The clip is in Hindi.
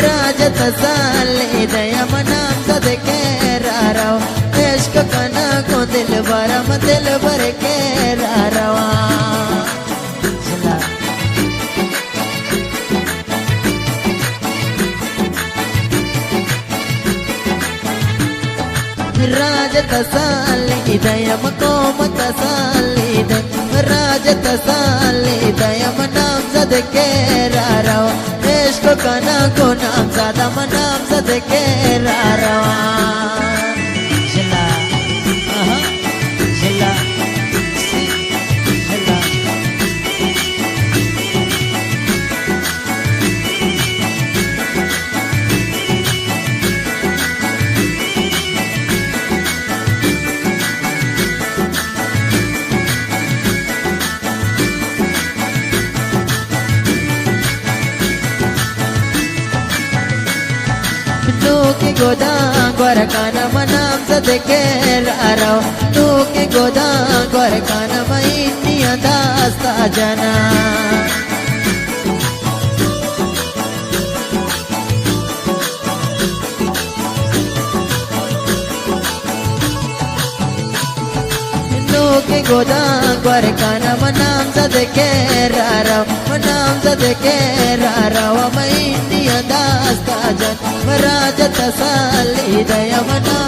राजत साले दया मनाम सदके राराव इश्क कना को दिल भरम दिल भर के रारवा राजत साले दयम कोमत साले राजत साले दयम नाम सदके राराव इश्क कना को नाम ज़्यादा मनाम सदके रारवा जिला जिला जिला के गोदा गोरकाना मनाम सदके राराव तू के गोदा गोरकाना मईनिया दास्ता जना के गोदा गोरकाना मनाम सदके राराव मनाम सदके राराव मईनिया दास्ता जन राजत साली दया मनाम